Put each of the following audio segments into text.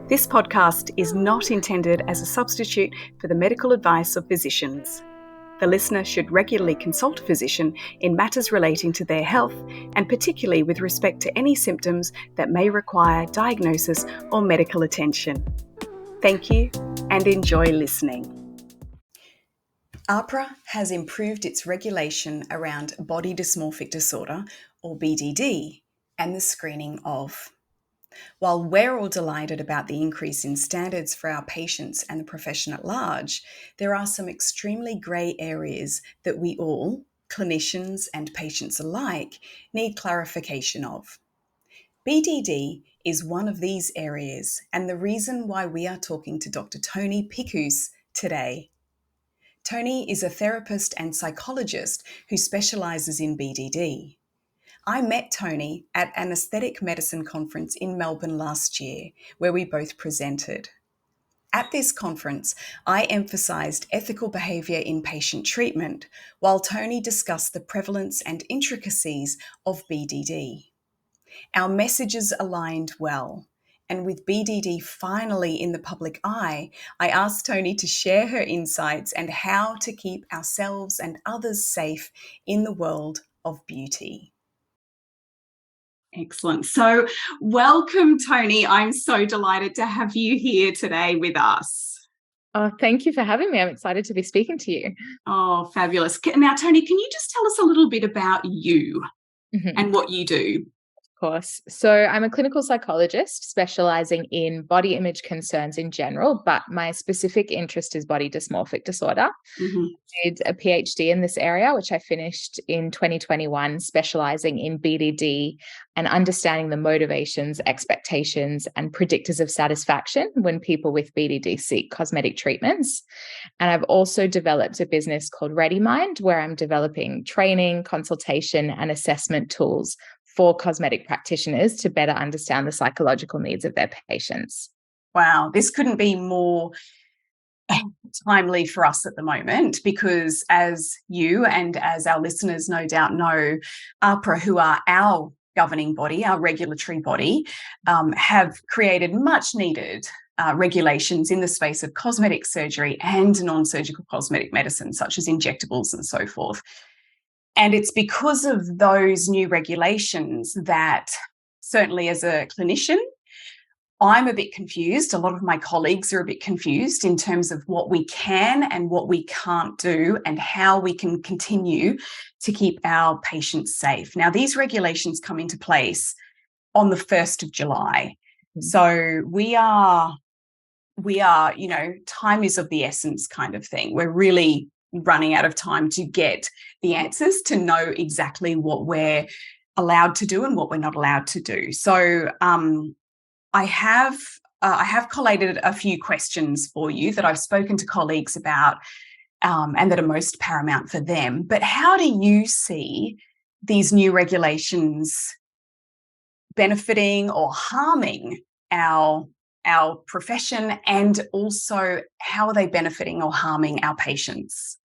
This podcast is not intended as a substitute for the medical advice of physicians. The listener should regularly consult a physician in matters relating to their health, and particularly with respect to any symptoms that may require diagnosis or medical attention. Thank you and enjoy listening. AHPRA has improved its regulation around body dysmorphic disorder, or BDD, and the screening of. While we're all delighted about the increase in standards for our patients and the profession at large, there are some extremely grey areas that we all, clinicians and patients alike, need clarification of. BDD is one of these areas, and the reason why we are talking to Dr. Tony Picus today. Tony is a therapist and psychologist who specialises in BDD. I met Tony at an aesthetic medicine conference in Melbourne last year, where we both presented. At this conference, I emphasised ethical behaviour in patient treatment, while Tony discussed the prevalence and intricacies of BDD. Our messages aligned well, and with BDD finally in the public eye, I asked Tony to share her insights and how to keep ourselves and others safe in the world of beauty. Excellent. So welcome, Tony. I'm so delighted to have you here today with us. Oh, thank you for having me. I'm excited to be speaking to you. Oh, fabulous. Now, Tony, can you just tell us a little bit about you and what you do? Of course. So I'm a clinical psychologist specializing in body image concerns in general, but my specific interest is body dysmorphic disorder. I did a PhD in this area, which I finished in 2021, specializing in BDD and understanding the motivations, expectations, and predictors of satisfaction when people with BDD seek cosmetic treatments. And I've also developed a business called ReadyMind, where I'm developing training, consultation, and assessment tools for cosmetic practitioners to better understand the psychological needs of their patients. Wow, this couldn't be more timely for us at the moment, because as you and as our listeners no doubt know, AHPRA, who are our governing body, our regulatory body, have created much needed regulations in the space of cosmetic surgery and non-surgical cosmetic medicine, such as injectables and so forth. And it's because of those new regulations that, certainly as a clinician, I'm a bit confused. A lot of my colleagues are a bit confused in terms of what we can and what we can't do and how we can continue to keep our patients safe. Now, these regulations come into place on the 1st of July. So we are, time is of the essence kind of thing. We're really running out of time to get the answers to know exactly what we're allowed to do and what we're not allowed to do. So I have collated a few questions for you that I've spoken to colleagues about and that are most paramount for them. But how do you see these new regulations benefiting or harming our profession, and also how are they benefiting or harming our patients?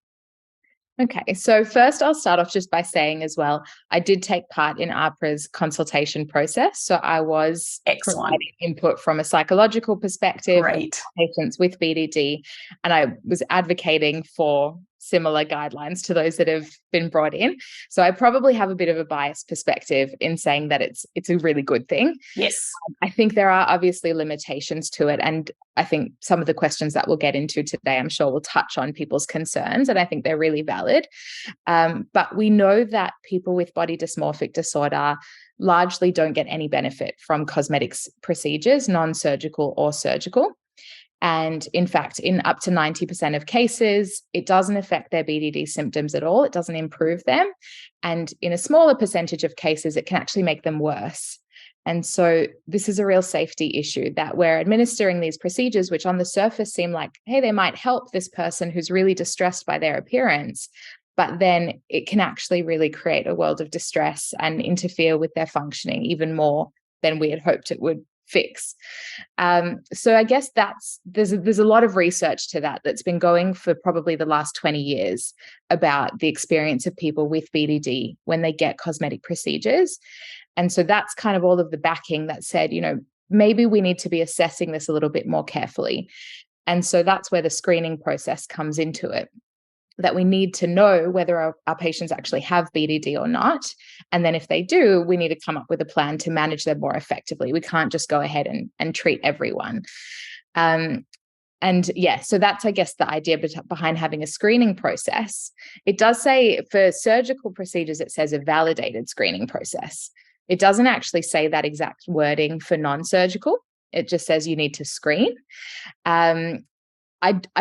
Okay, so first I'll start off just by saying as well, I did take part in AHPRA's consultation process. So I was providing input from a psychological perspective of patients with BDD, and I was advocating for similar guidelines to those that have been brought in. So I probably have a bit of a biased perspective in saying that it's a really good thing. Yes. I think there are obviously limitations to it. And I think some of the questions that we'll get into today, I'm sure will touch on people's concerns, and I think they're really valid. But we know that people with body dysmorphic disorder largely don't get any benefit from cosmetics procedures, non-surgical or surgical. And in fact, in up to 90% of cases, it doesn't affect their BDD symptoms at all. It doesn't improve them. And in a smaller percentage of cases, it can actually make them worse. And so this is a real safety issue, that we're administering these procedures, which on the surface seem like, hey, they might help this person who's really distressed by their appearance. But then it can actually really create a world of distress and interfere with their functioning even more than we had hoped it would fix. So I guess there's a lot of research to that's been going for probably the last 20 years about the experience of people with BDD when they get cosmetic procedures. And so that's kind of all of the backing that said, maybe we need to be assessing this a little bit more carefully. And so that's where the screening process comes into it, that we need to know whether our patients actually have BDD or not. And then if they do, we need to come up with a plan to manage them more effectively. We can't just go ahead and treat everyone. And yeah, so that's, I guess, the idea behind having a screening process. It does say for surgical procedures, it says a validated screening process. It doesn't actually say that exact wording for non-surgical. It just says you need to screen. I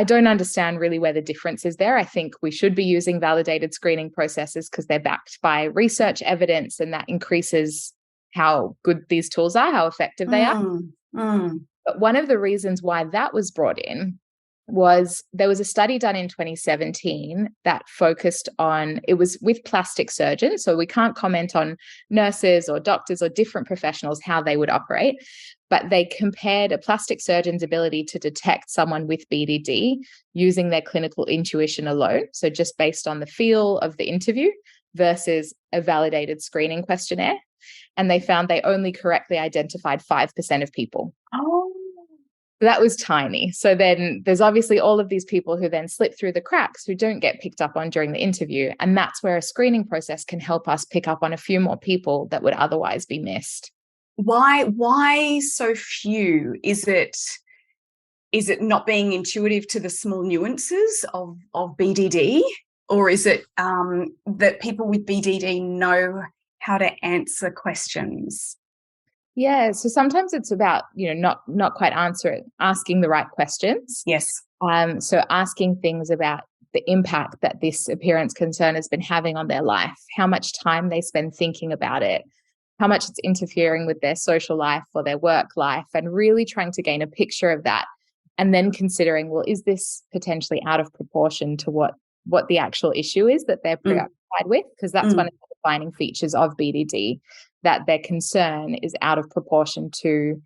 don't understand really where the difference is there. I think we should be using validated screening processes because they're backed by research evidence, and that increases how good these tools are, how effective they are. But one of the reasons why that was brought in was there was a study done in 2017 that focused on, it was with plastic surgeons. So we can't comment on nurses or doctors or different professionals, how they would operate, but they compared a plastic surgeon's ability to detect someone with BDD using their clinical intuition alone. So just based on the feel of the interview versus a validated screening questionnaire. And they found they only correctly identified 5% of people. Oh. That was tiny. So then there's obviously all of these people who then slip through the cracks, who don't get picked up on during the interview. And that's where a screening process can help us pick up on a few more people that would otherwise be missed. Why so few? Is it not being intuitive to the small nuances of BDD? Or is it that people with BDD know how to answer questions? Yeah, so sometimes it's about, not quite asking the right questions. Yes. So asking things about the impact that this appearance concern has been having on their life, how much time they spend thinking about it, how much it's interfering with their social life or their work life, and really trying to gain a picture of that. And then considering, well, is this potentially out of proportion to what the actual issue is that they're preoccupied with? Because that's one of the defining features of BDD, that their concern is out of proportion to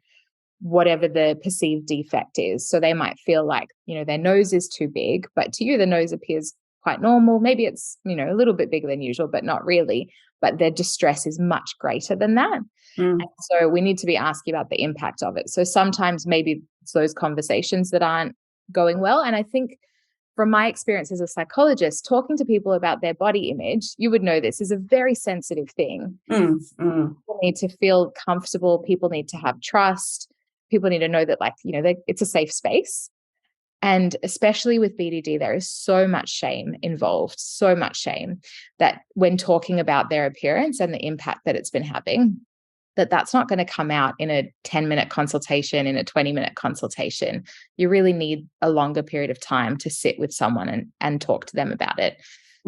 whatever the perceived defect is. So they might feel like, their nose is too big, but to you, the nose appears quite normal. Maybe it's, a little bit bigger than usual, but not really. But their distress is much greater than that. And so we need to be asking about the impact of it. So sometimes maybe it's those conversations that aren't going well. And I think from my experience as a psychologist, talking to people about their body image, you would know this is a very sensitive thing. People need to feel comfortable. People need to have trust. People need to know that, it's a safe space. And especially with BDD, there is so much shame involved, so much shame, that when talking about their appearance and the impact that it's been having, that's not going to come out in a 10-minute consultation, in a 20-minute consultation. You really need a longer period of time to sit with someone and talk to them about it.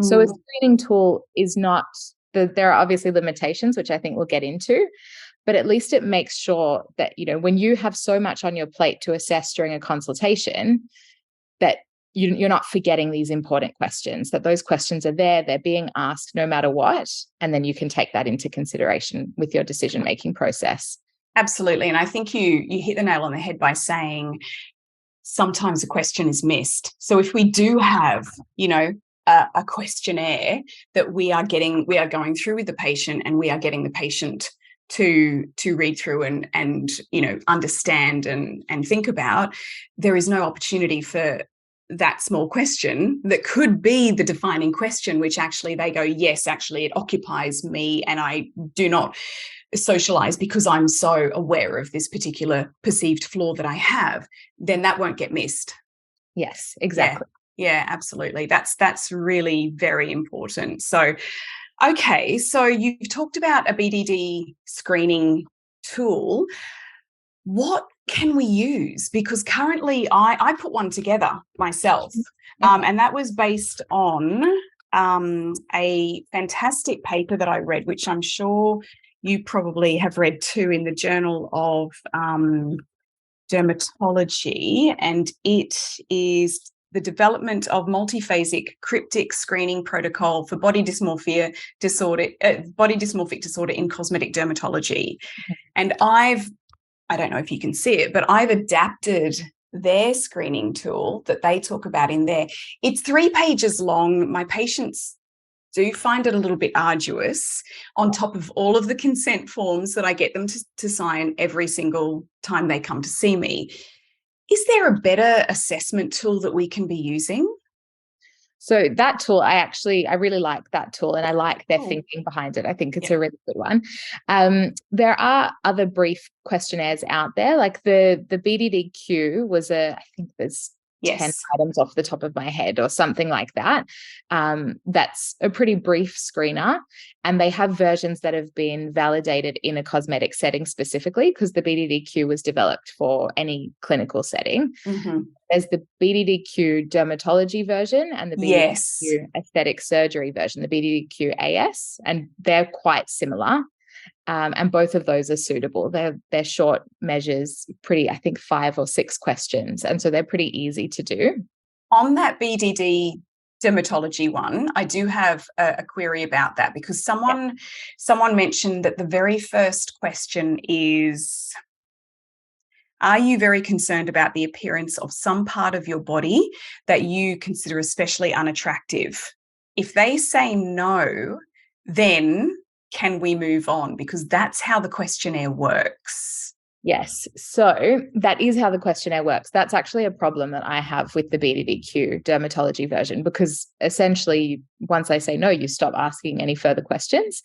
So a screening tool is not, there are obviously limitations, which I think we'll get into, but at least it makes sure that, when you have so much on your plate to assess during a consultation, that you're not forgetting these important questions, that those questions are there, they're being asked no matter what, and then you can take that into consideration with your decision-making process. Absolutely. And I think you hit the nail on the head by saying sometimes a question is missed. So if we do have, a questionnaire that we are going through with the patient, and we are getting the patient to read through and understand and think about, there is no opportunity for that small question that could be the defining question, which actually they go, yes, actually it occupies me, and I do not socialize because I'm so aware of this particular perceived flaw that I have. Then that won't get missed. Yes, exactly. Yeah, absolutely. That's really very important. So, okay, so you've talked about a BDD screening tool. What can we use? Because currently I put one together myself, and that was based on a fantastic paper that I read, which I'm sure you probably have read too, in the Journal of Dermatology, and it is the development of multiphasic cryptic screening protocol for body dysmorphic disorder in cosmetic dermatology. And I don't know if you can see it, but I've adapted their screening tool that they talk about in there. It's 3 pages long. My patients do find it a little bit arduous on top of all of the consent forms that I get them to sign every single time they come to see me. Is there a better assessment tool that we can be using? So that tool, I really like that tool, and I like their thinking behind it. I think it's a really good one. There are other brief questionnaires out there, like the BDDQ was I think there's 10 items off the top of my head or something like that. That's a pretty brief screener, and they have versions that have been validated in a cosmetic setting specifically, because the BDDQ was developed for any clinical setting. Mm-hmm. There's the BDDQ dermatology version and the BDDQ aesthetic surgery version, the BDDQ AS, and they're quite similar. And both of those are suitable. They're short measures, pretty, I think 5 or 6 questions. And so they're pretty easy to do. On that BDD dermatology one, I do have a query about that, because someone mentioned that the very first question is, are you very concerned about the appearance of some part of your body that you consider especially unattractive? If they say no, then can we move on? Because that's how the questionnaire works. Yes. So that is how the questionnaire works. That's actually a problem that I have with the BDDQ dermatology version, because essentially once I say no, you stop asking any further questions.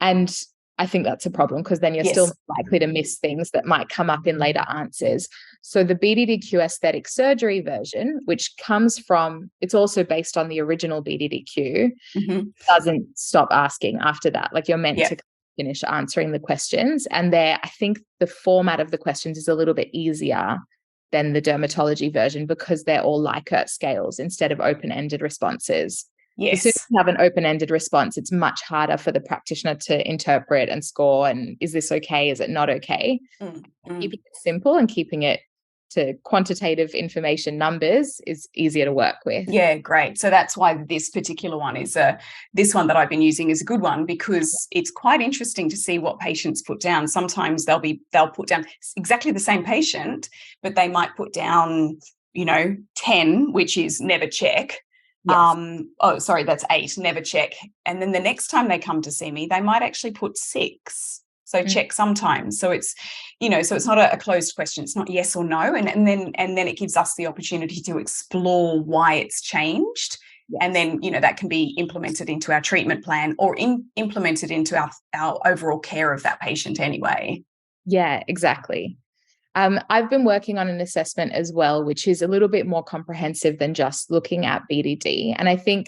And I think that's a problem, because then you're still likely to miss things that might come up in later answers. So the BDDQ aesthetic surgery version, which comes from, it's also based on the original BDDQ, doesn't stop asking after that. Like, you're meant to finish answering the questions. And I think the format of the questions is a little bit easier than the dermatology version, because they're all Likert scales instead of open-ended responses. As soon as you have an open-ended response, it's much harder for the practitioner to interpret and score, and is this okay? Is it not okay? Keeping it simple and keeping it to quantitative information numbers is easier to work with. Yeah, great. So that's why this particular one is this one that I've been using is a good one, because it's quite interesting to see what patients put down. Sometimes they'll put down exactly the same patient, but they might put down, 10, which is never check. That's 8, never check. And then the next time they come to see me, they might actually put 6. So check sometimes. So it's, so it's not a closed question. It's not yes or no. And then it gives us the opportunity to explore why it's changed. And then, that can be implemented into our treatment plan, or implemented into our overall care of that patient anyway. Yeah, exactly. I've been working on an assessment as well, which is a little bit more comprehensive than just looking at BDD. And I think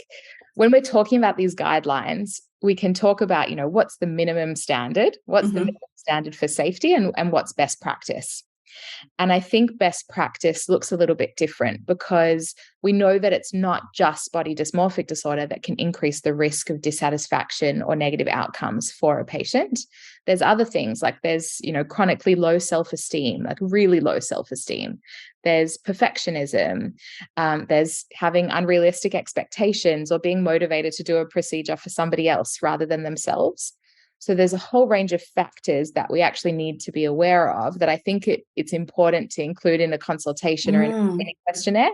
when we're talking about these guidelines, we can talk about, what's the minimum standard, what's the minimum standard for safety, and what's best practice. And I think best practice looks a little bit different, because we know that it's not just body dysmorphic disorder that can increase the risk of dissatisfaction or negative outcomes for a patient. There's other things, like there's, chronically low self-esteem, like really low self-esteem. There's perfectionism. There's having unrealistic expectations, or being motivated to do a procedure for somebody else rather than themselves. So there's a whole range of factors that we actually need to be aware of, that I think it's important to include in a consultation or in a questionnaire.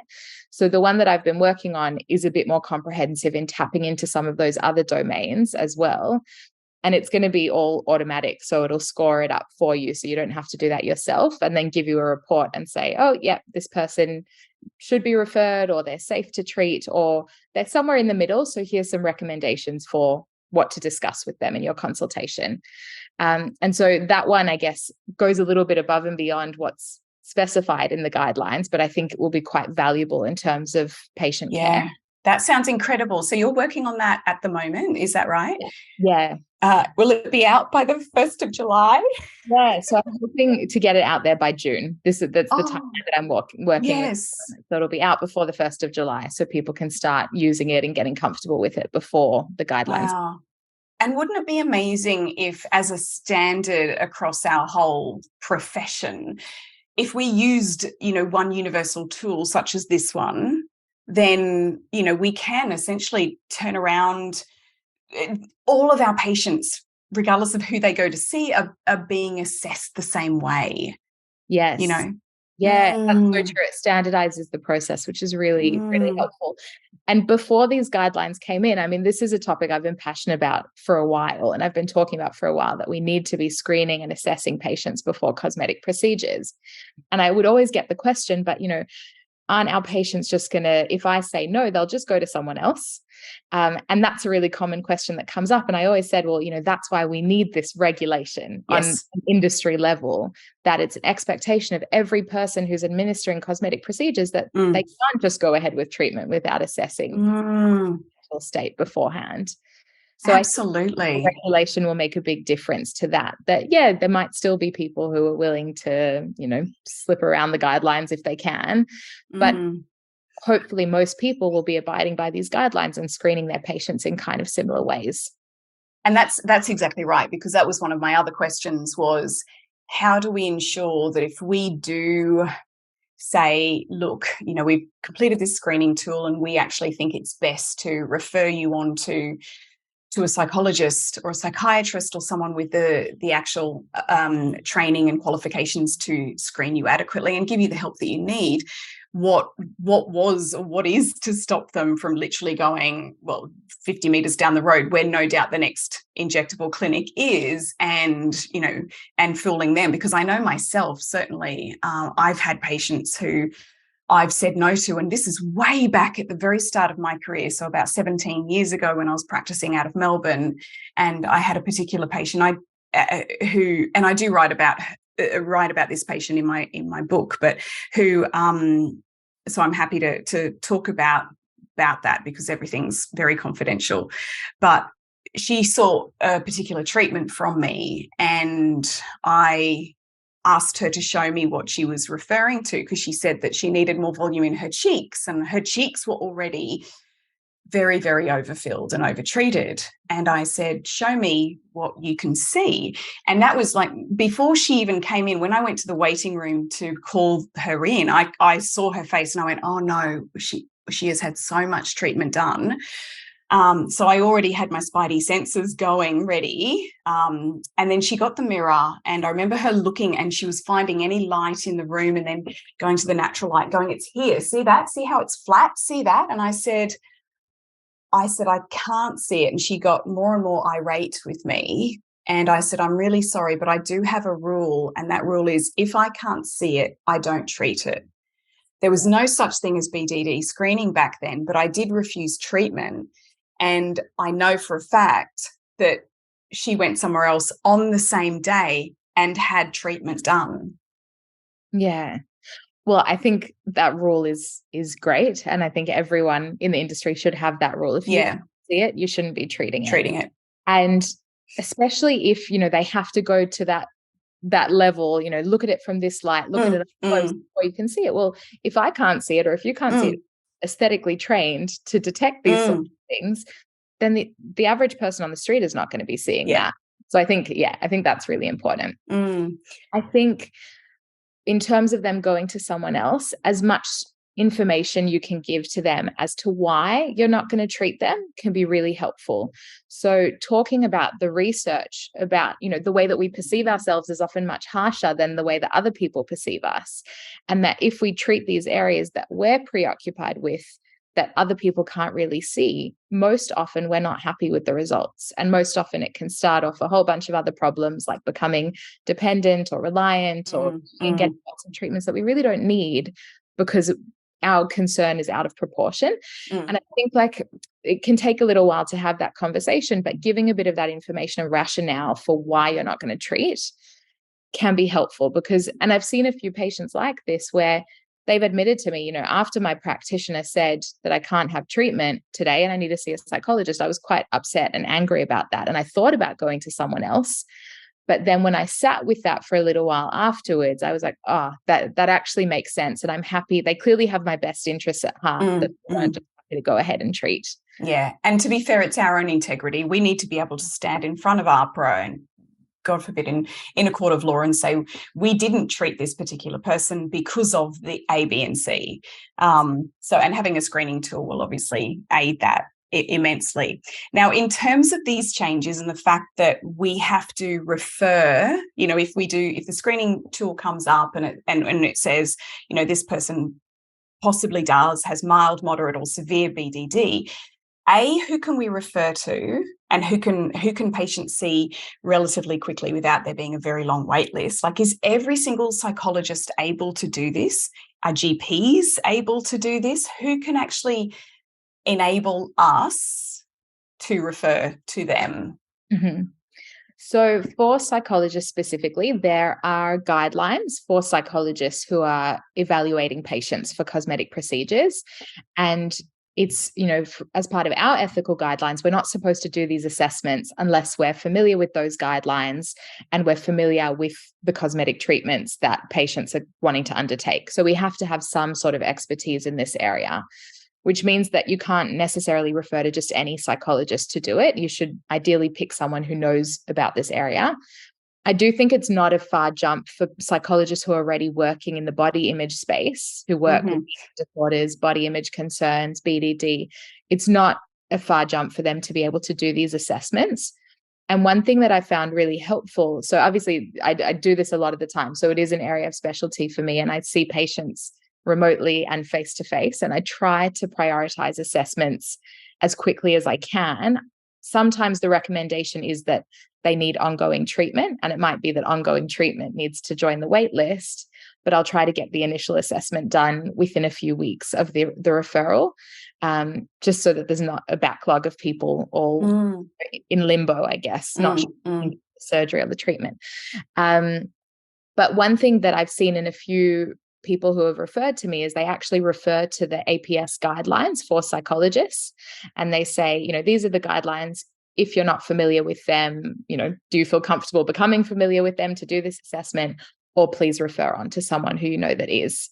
So the one that I've been working on is a bit more comprehensive in tapping into some of those other domains as well. And it's going to be all automatic. So it'll score it up for you, so you don't have to do that yourself, and then give you a report and say, oh, yeah, this person should be referred, or they're safe to treat, or they're somewhere in the middle. So here's some recommendations for what to discuss with them in your consultation. And so that one, I guess, goes a little bit above and beyond what's specified in the guidelines, but I think it will be quite valuable in terms of patient care. That sounds incredible. So you're working on that at the moment, is that right? Yeah. Will it be out by the 1st of July? Yeah, so I'm hoping to get it out there by June. That's the time that I'm working. Yes. So it'll be out before the 1st of July, so people can start using it and getting comfortable with it before the guidelines. Wow. And wouldn't it be amazing if, as a standard across our whole profession, if we used, one universal tool such as this one, then, we can essentially turn around all of our patients, regardless of who they go to see, are being assessed the same way. Yes. Yeah, that's so true. It standardizes the process, which is really, really helpful. And before these guidelines came in, I mean, this is a topic I've been passionate about for a while, and I've been talking about for a while, that we need to be screening and assessing patients before cosmetic procedures. And I would always get the question, but, aren't our patients just going to, if I say no, they'll just go to someone else? And that's a really common question that comes up. And I always said, well, that's why we need this regulation on an industry level, that it's an expectation of every person who's administering cosmetic procedures that they can't just go ahead with treatment without assessing mental state beforehand. So absolutely, I think regulation will make a big difference to that. That, yeah, there might still be people who are willing to, slip around the guidelines if they can, but hopefully most people will be abiding by these guidelines and screening their patients in kind of similar ways. And that's exactly right, because that was one of my other questions, was how do we ensure that if we do say, look, we've completed this screening tool and we actually think it's best to refer you on to a psychologist or a psychiatrist or someone with the actual training and qualifications to screen you adequately and give you the help that you need, what was or what is to stop them from literally going, 50 meters down the road where no doubt the next injectable clinic is, and fooling them? Because I know myself, certainly, I've had patients who I've said no to, and this is way back at the very start of my career, so about 17 years ago, when I was practicing out of Melbourne, and I had a particular patient who, and I do write about this patient in my book, but who so I'm happy to talk about that, because everything's very confidential. But she sought a particular treatment from me, and I asked her to show me what she was referring to, because she said that she needed more volume in her cheeks, and her cheeks were already very, very overfilled and overtreated. And I said, show me what you can see. And that was like before she even came in. When I went to the waiting room to call her in, I saw her face and I went, oh no, she has had so much treatment done. So I already had my spidey senses going ready. And then she got the mirror, and I remember her looking, and she was finding any light in the room and then going to the natural light, going, it's here. See that? See how it's flat? See that? And I said, I can't see it. And she got more and more irate with me. And I said, I'm really sorry, but I do have a rule. And that rule is, if I can't see it, I don't treat it. There was no such thing as BDD screening back then, but I did refuse treatment. And I know for a fact that she went somewhere else on the same day and had treatment done. Yeah. Well, I think that rule is great. And I think everyone in the industry should have that rule. If you can't see it, you shouldn't be treating it. And especially if, they have to go to that level, look at it from this light, look at it up close before you can see it. Well, if I can't see it, or if you can't see it, aesthetically trained to detect these sort of things, then the average person on the street is not going to be seeing that. So I think that's really important. I think in terms of them going to someone else, as much information you can give to them as to why you're not going to treat them can be really helpful. So talking about the research about, the way that we perceive ourselves is often much harsher than the way that other people perceive us. And that if we treat these areas that we're preoccupied with, that other people can't really see, most often we're not happy with the results. And most often it can start off a whole bunch of other problems, like becoming dependent or reliant, or getting some treatments that we really don't need because our concern is out of proportion. And I think it can take a little while to have that conversation, but giving a bit of that information and rationale for why you're not going to treat can be helpful. And I've seen a few patients like this where they've admitted to me, after my practitioner said that I can't have treatment today and I need to see a psychologist, I was quite upset and angry about that. And I thought about going to someone else. But then when I sat with that for a little while afterwards, I was like, oh, that actually makes sense. And I'm happy. They clearly have my best interests at heart, that they weren't just happy to go ahead and treat. Yeah. And to be fair, it's our own integrity. We need to be able to stand in front of AHPRA and, God forbid, in a court of law and say, we didn't treat this particular person because of the A, B, and C. And having a screening tool will obviously aid that immensely. Now, in terms of these changes and the fact that we have to refer, if the screening tool comes up and it says, this person possibly has mild, moderate, or severe BDD, who can we refer to, and who can patients see relatively quickly without there being a very long wait list? Like, is every single psychologist able to do this? Are GPs able to do this? Who can actually enable us to refer to them? Mm-hmm. So for psychologists specifically, there are guidelines for psychologists who are evaluating patients for cosmetic procedures. And it's, as part of our ethical guidelines, we're not supposed to do these assessments unless we're familiar with those guidelines and we're familiar with the cosmetic treatments that patients are wanting to undertake. So we have to have some sort of expertise in this area, which means that you can't necessarily refer to just any psychologist to do it. You should ideally pick someone who knows about this area. I do think it's not a far jump for psychologists who are already working in the body image space, who work with disorders, body image concerns, BDD. It's not a far jump for them to be able to do these assessments. And one thing that I found really helpful, so obviously I do this a lot of the time, so it is an area of specialty for me, and I see patients remotely and face-to-face, and I try to prioritize assessments as quickly as I can. Sometimes the recommendation is that they need ongoing treatment, and it might be that ongoing treatment needs to join the wait list, but I'll try to get the initial assessment done within a few weeks of the referral, just so that there's not a backlog of people all in limbo, I guess, not the surgery or the treatment. But one thing that I've seen in a few people who have referred to me is they actually refer to the APS guidelines for psychologists, and they say, these are the guidelines. If you're not familiar with them, do you feel comfortable becoming familiar with them to do this assessment, or please refer on to someone who that is.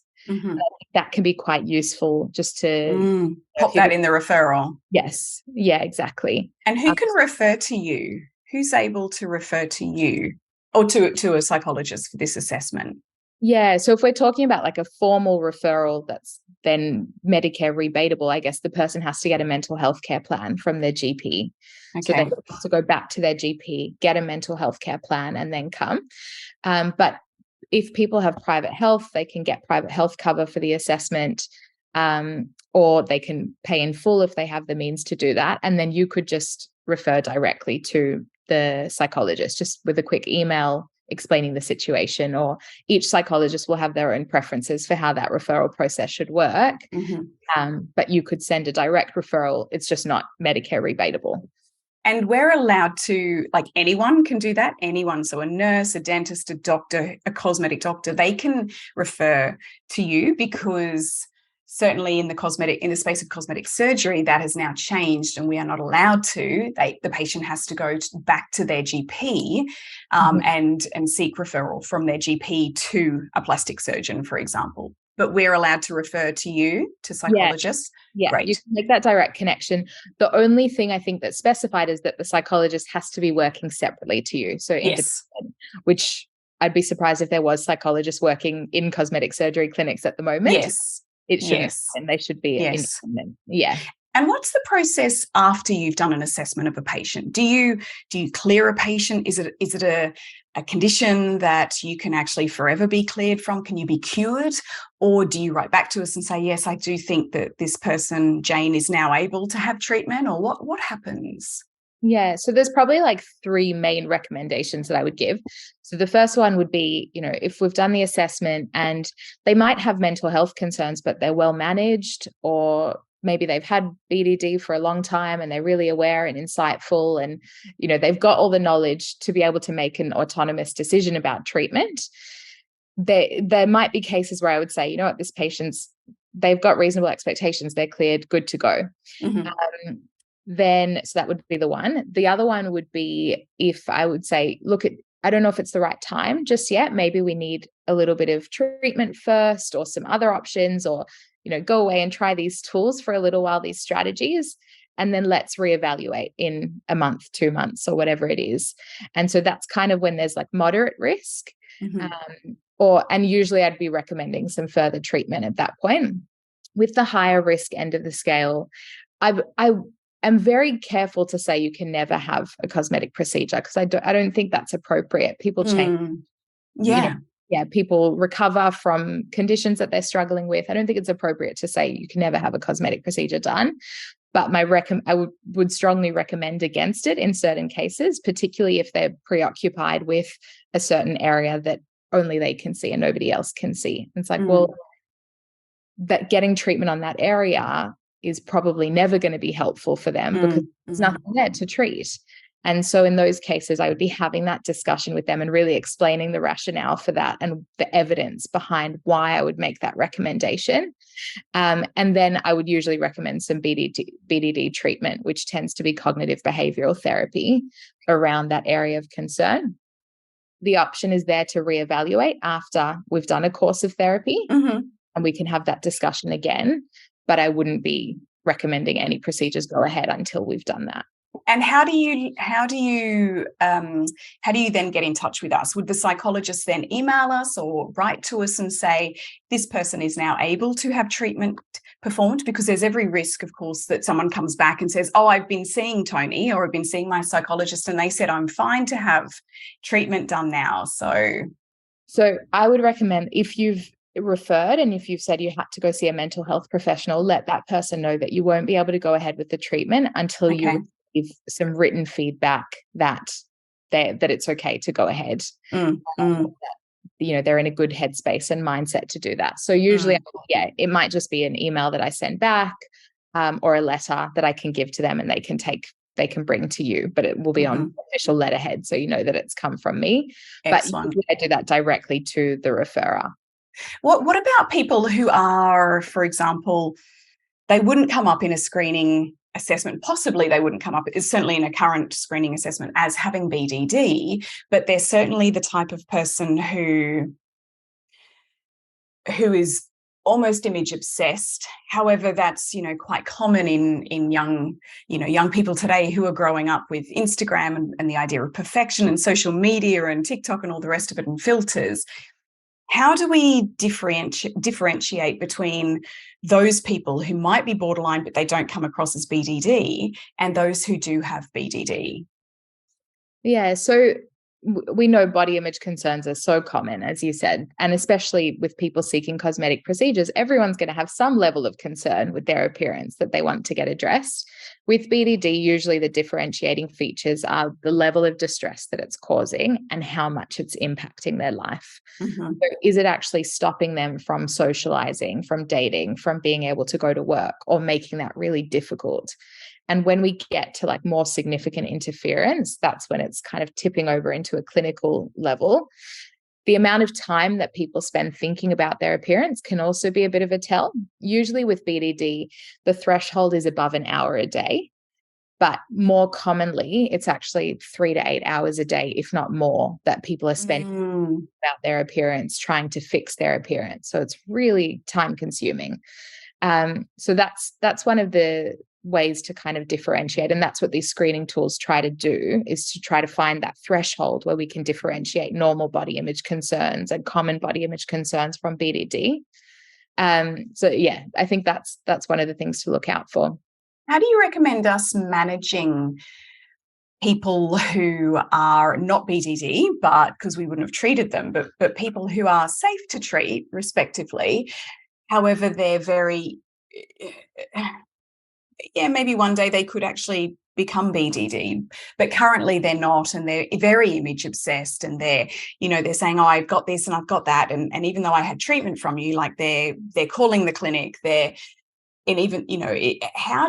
That can be quite useful just to pop that in the referral. Yes. Yeah, exactly. And who can refer to you? Who's able to refer to you or to a psychologist for this assessment? Yeah. So if we're talking about like a formal referral that's then Medicare rebatable, I guess the person has to get a mental health care plan from their GP. Okay. So they have to go back to their GP, get a mental health care plan, and then come. But if people have private health, they can get private health cover for the assessment, or they can pay in full if they have the means to do that. And then you could just refer directly to the psychologist, just with a quick email explaining the situation, or each psychologist will have their own preferences for how that referral process should work. But you could send a direct referral. It's just not Medicare rebatable. And we're allowed to, like, anyone can do that. Anyone. So a nurse, a dentist, a doctor, a cosmetic doctor, they can refer to you, because certainly in the space of cosmetic surgery, that has now changed, and we are not allowed to. The patient has to go back to their GP and seek referral from their GP to a plastic surgeon, for example. But we're allowed to refer to you, to psychologists. Yeah, great. You can make that direct connection. The only thing I think that's specified is that the psychologist has to be working separately to you. So which I'd be surprised if there was psychologists working in cosmetic surgery clinics at the moment. Yes. It shouldn't, and they should be independent. Yeah. And what's the process after you've done an assessment of a patient? Do you clear a patient? Is it a condition that you can actually forever be cleared from? Can you be cured? Or do you write back to us and say, yes, I do think that this person, Jane, is now able to have treatment? Or what happens? Yeah, so there's probably like three main recommendations that I would give. So the first one would be, if we've done the assessment and they might have mental health concerns, but they're well managed, or maybe they've had BDD for a long time and they're really aware and insightful, and, they've got all the knowledge to be able to make an autonomous decision about treatment. There might be cases where I would say, this patient's, they've got reasonable expectations, they're cleared, good to go. Then, so that would be the one. The other one would be if I would say, look, I don't know if it's the right time just yet. Maybe we need a little bit of treatment first, or some other options, or, go away and try these tools for a little while, these strategies, and then let's reevaluate in a month, 2 months, or whatever it is. And so that's kind of when there's like moderate risk, and usually I'd be recommending some further treatment at that point. With the higher risk end of the scale, am very careful to say you can never have a cosmetic procedure, because I don't think that's appropriate. People change, Yeah. people recover from conditions that they're struggling with. I don't think it's appropriate to say you can never have a cosmetic procedure done. But I would strongly recommend against it in certain cases, particularly if they're preoccupied with a certain area that only they can see and nobody else can see. It's like, well, that getting treatment on that area is probably never going to be helpful for them because there's nothing there to treat. And so in those cases, I would be having that discussion with them and really explaining the rationale for that and the evidence behind why I would make that recommendation. And then I would usually recommend some BDD treatment, which tends to be cognitive behavioral therapy around that area of concern. The option is there to reevaluate after we've done a course of therapy, and we can have that discussion again. But I wouldn't be recommending any procedures go ahead until we've done that. And how do you then get in touch with us? Would the psychologist then email us or write to us and say, this person is now able to have treatment performed? Because there's every risk, of course, that someone comes back and says, oh, I've been seeing Tony, or I've been seeing my psychologist and they said I'm fine to have treatment done now. So I would recommend, if you've referred and if you've said you had to go see a mental health professional, let that person know that you won't be able to go ahead with the treatment until you give some written feedback that it's okay to go ahead. They're in a good headspace and mindset to do that. So usually, it might just be an email that I send back, or a letter that I can give to them and they can bring to you, but it will be on official letterhead, so you know that it's come from me. Excellent. But I do that directly to the referrer. What about people who are, for example, they wouldn't come up in a screening assessment, possibly they wouldn't come up, it's certainly in a current screening assessment, as having BDD, but they're certainly the type of person who is almost image obsessed. However, that's quite common in young people today who are growing up with Instagram and the idea of perfection and social media and TikTok and all the rest of it and filters. How do we differentiate between those people who might be borderline but they don't come across as BDD and those who do have BDD? Yeah, so we know body image concerns are so common, as you said, and especially with people seeking cosmetic procedures, everyone's going to have some level of concern with their appearance that they want to get addressed. With BDD, usually the differentiating features are the level of distress that it's causing and how much it's impacting their life. So is it actually stopping them from socializing, from dating, from being able to go to work, or making that really difficult? And when we get to like more significant interference, that's when it's kind of tipping over into a clinical level. The amount of time that people spend thinking about their appearance can also be a bit of a tell. Usually with BDD, the threshold is above an hour a day, but more commonly, it's actually 3 to 8 hours a day, if not more, that people are spending about their appearance, trying to fix their appearance. So it's really time consuming. So that's one of the ways to kind of differentiate. And that's what these screening tools try to do, is to try to find that threshold where we can differentiate normal body image concerns and common body image concerns from BDD. So yeah, I think that's one of the things to look out for. How do you recommend us managing people who are not BDD, but because we wouldn't have treated them, but people who are safe to treat respectively? However, they're very, maybe one day they could actually become BDD, but currently they're not, and they're very image obsessed, and they're saying, oh, I've got this and I've got that, and even though I had treatment from you, like they're calling the clinic, and even, how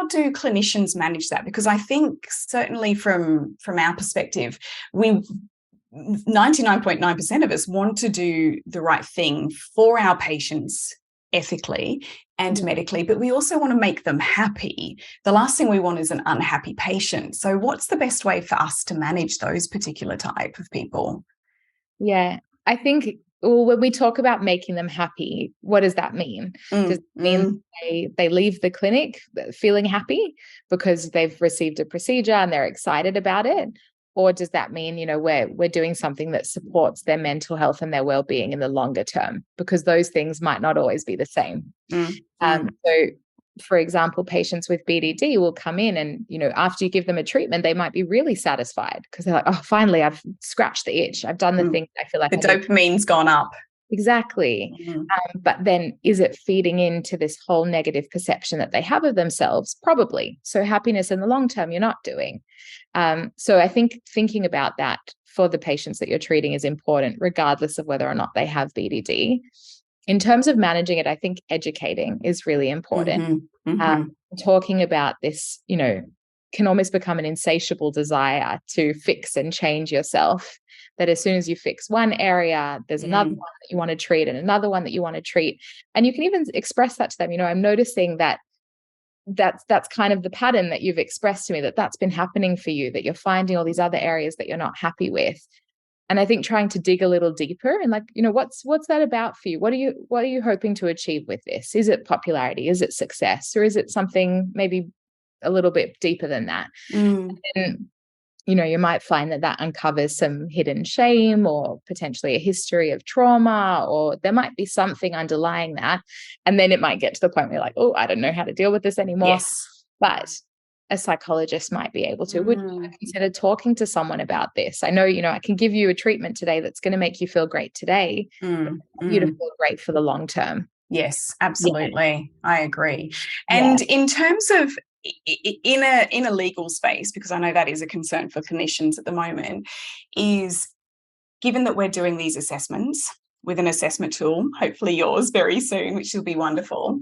do clinicians manage that? Because I think certainly from our perspective, 99.9% of us want to do the right thing for our patients ethically and medically, but we also want to make them happy. The last thing we want is an unhappy patient. So what's the best way for us to manage those particular type of people? Yeah, I think when we talk about making them happy, what does that mean? Does it mean they leave the clinic feeling happy because they've received a procedure and they're excited about it? Or does that mean, we're doing something that supports their mental health and their well-being in the longer term? Because those things might not always be the same. So for example, patients with BDD will come in and, after you give them a treatment, they might be really satisfied because they're like, oh, finally, I've scratched the itch. I've done the thing I feel like the dopamine's gone up. Exactly. But then is it feeding into this whole negative perception that they have of themselves? Probably. So happiness in the long term, you're not doing. So I think thinking about that for the patients that you're treating is important, regardless of whether or not they have BDD. In terms of managing it, I think educating is really important. Talking about this, can almost become an insatiable desire to fix and change yourself. That as soon as you fix one area, there's another one that you want to treat and another one that you want to treat. And you can even express that to them. I'm noticing that that's kind of the pattern that you've expressed to me, that's been happening for you, that you're finding all these other areas that you're not happy with. And I think trying to dig a little deeper and what's that about for you? What are you hoping to achieve with this? Is it popularity? Is it success? Or is it something maybe a little bit deeper than that? And, you might find that uncovers some hidden shame or potentially a history of trauma, or there might be something underlying that. And then it might get to the point where you're like, oh, I don't know how to deal with this anymore. Yes. But a psychologist might be able to. Would you consider talking to someone about this? I know, I can give you a treatment today that's going to make you feel great today, you to feel great for the long term. Yes, absolutely. Yeah. I agree. And in terms of in a legal space, because I know that is a concern for clinicians at the moment, is given that we're doing these assessments with an assessment tool, hopefully yours very soon, which will be wonderful.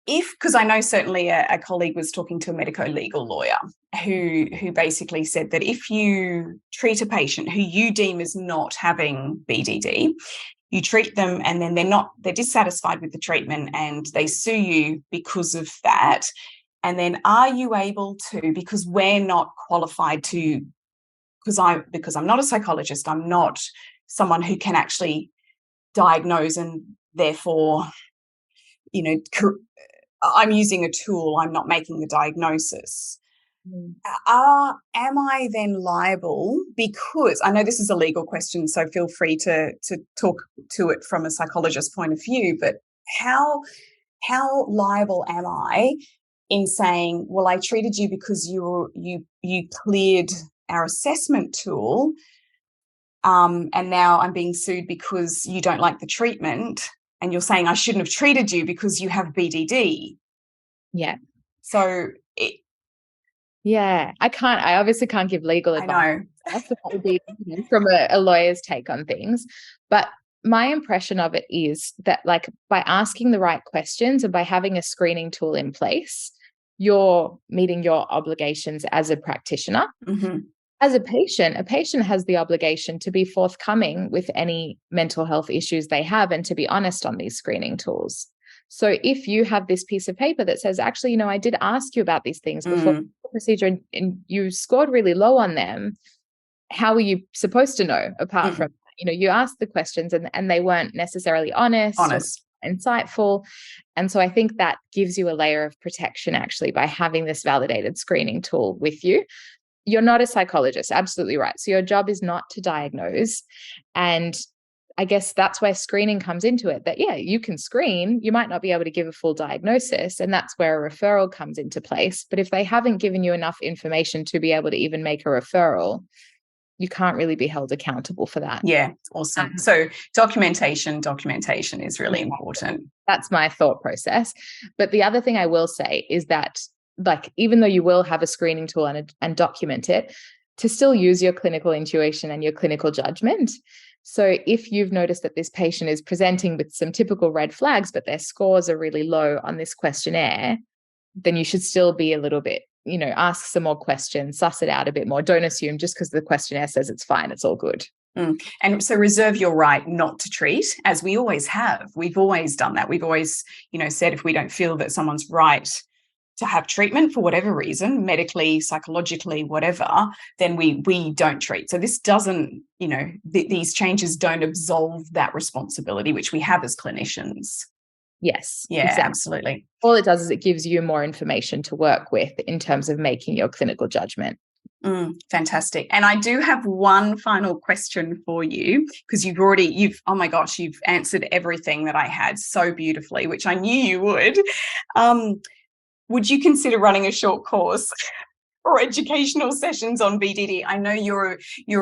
Because I know certainly a colleague was talking to a medico-legal lawyer who basically said that if you treat a patient who you deem as not having BDD, you treat them and then they're dissatisfied with the treatment and they sue you because of that. And then are you able to, because we're not qualified to, because I'm not a psychologist, I'm not someone who can actually diagnose and therefore, I'm using a tool, I'm not making the diagnosis. Am I then liable? Because I know this is a legal question, so feel free to talk to it from a psychologist's point of view, but how liable am I in saying, well, I treated you because you cleared our assessment tool, and now I'm being sued because you don't like the treatment, and you're saying I shouldn't have treated you because you have BDD. Yeah. So I obviously can't give legal advice. I know. That would be from a lawyer's take on things. But my impression of it is that by asking the right questions and by having a screening tool in place, you're meeting your obligations as a practitioner. As a patient has the obligation to be forthcoming with any mental health issues they have and to be honest on these screening tools. So if you have this piece of paper that says, actually, I did ask you about these things before the procedure and you scored really low on them, how are you supposed to know apart from, you asked the questions and they weren't necessarily honest. Or insightful. And so I think that gives you a layer of protection actually by having this validated screening tool with you. You're not a psychologist, absolutely right. So your job is not to diagnose. And I guess that's where screening comes into it, that, you can screen, you might not be able to give a full diagnosis, and that's where a referral comes into place. But if they haven't given you enough information to be able to even make a referral, you can't really be held accountable for that. Yeah, awesome. So documentation is really important. That's my thought process. But the other thing I will say is that, even though you will have a screening tool and document it, to still use your clinical intuition and your clinical judgment. So if you've noticed that this patient is presenting with some typical red flags, but their scores are really low on this questionnaire, then you should still be a little bit, ask some more questions, suss it out a bit more. Don't assume just because the questionnaire says it's fine, it's all good. And so reserve your right not to treat, as we always have. We've always done that. We've always, said if we don't feel that someone's right to have treatment for whatever reason, medically, psychologically, whatever, then we don't treat. So this doesn't, these changes don't absolve that responsibility, which we have as clinicians. Yes. Yeah, exactly. Absolutely. All it does is it gives you more information to work with in terms of making your clinical judgment. Fantastic. And I do have one final question for you, because oh my gosh, you've answered everything that I had so beautifully, which I knew you would. Would you consider running a short course or educational sessions on BDD? I know you're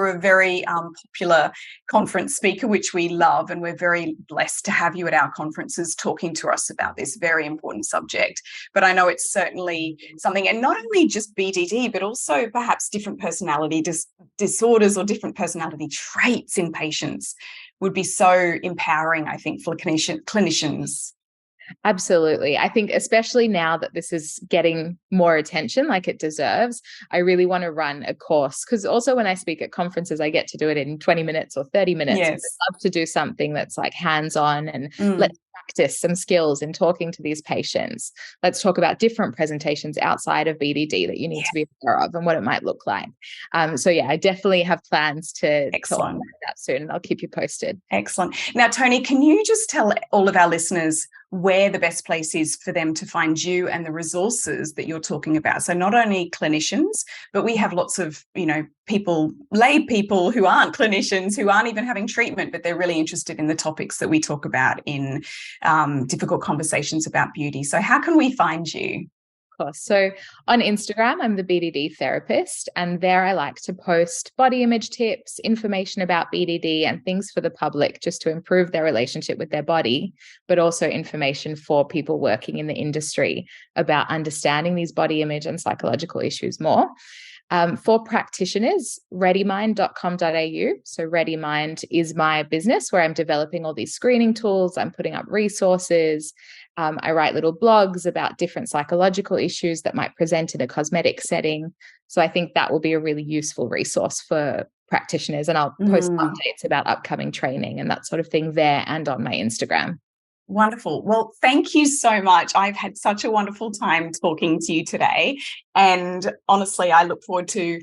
a very popular conference speaker, which we love, and we're very blessed to have you at our conferences talking to us about this very important subject. But I know it's certainly something, and not only just BDD, but also perhaps different personality disorders or different personality traits in patients would be so empowering, I think, for clinicians. Absolutely. I think especially now that this is getting more attention like it deserves, I really want to run a course, because also when I speak at conferences, I get to do it in 20 minutes or 30 minutes. Yes. I'd love to do something that's like hands-on and Mm. let's practice some skills in talking to these patients. Let's talk about different presentations outside of BDD that you need to be aware of and what it might look like. So yeah, I definitely have plans to Excellent. organize that soon, and I'll keep you posted. Excellent. Now, Tony, can you just tell all of our listeners where the best place is for them to find you and the resources that you're talking about? So not only clinicians, but we have lots of, lay people who aren't clinicians, who aren't even having treatment, but they're really interested in the topics that we talk about in difficult conversations about beauty. So how can we find you? Course. So on Instagram, I'm the BDD therapist, and there I like to post body image tips, information about BDD, and things for the public just to improve their relationship with their body, but also information for people working in the industry about understanding these body image and psychological issues more. For practitioners, readymind.com.au. So ReadyMind is my business where I'm developing all these screening tools. I'm putting up resources. I write little blogs about different psychological issues that might present in a cosmetic setting. So I think that will be a really useful resource for practitioners. And I'll post updates about upcoming training and that sort of thing there and on my Instagram. Wonderful. Well, thank you so much. I've had such a wonderful time talking to you today. And honestly, I look forward to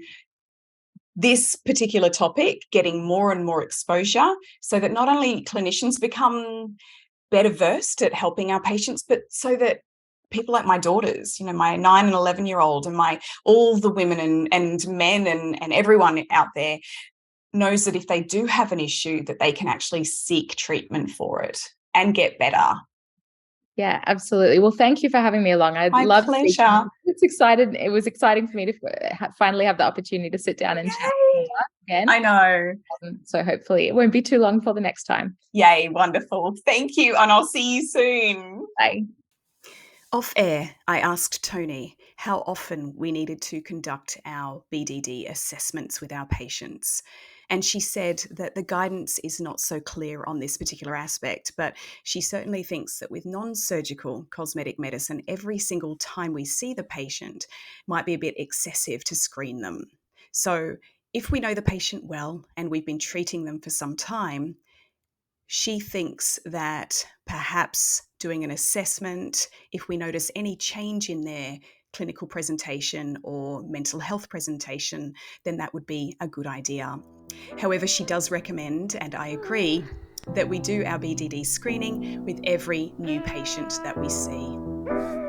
this particular topic getting more and more exposure so that not only clinicians become better versed at helping our patients, but so that people like my daughters, my 9 and 11-year-old and all the women and men and everyone out there knows that if they do have an issue, that they can actually seek treatment for it and get better. Yeah, absolutely. Well, thank you for having me along. I My love pleasure. It was exciting for me to finally have the opportunity to sit down and chat again. I know. So hopefully it won't be too long for the next time. Yay, wonderful. Thank you, and I'll see you soon. Bye. Off air, I asked Tony how often we needed to conduct our BDD assessments with our patients. And she said that the guidance is not so clear on this particular aspect, but she certainly thinks that with non-surgical cosmetic medicine, every single time we see the patient might be a bit excessive to screen them. So if we know the patient well and we've been treating them for some time, she thinks that perhaps doing an assessment, if we notice any change in their clinical presentation or mental health presentation, then that would be a good idea. However, she does recommend, and I agree, that we do our BDD screening with every new patient that we see.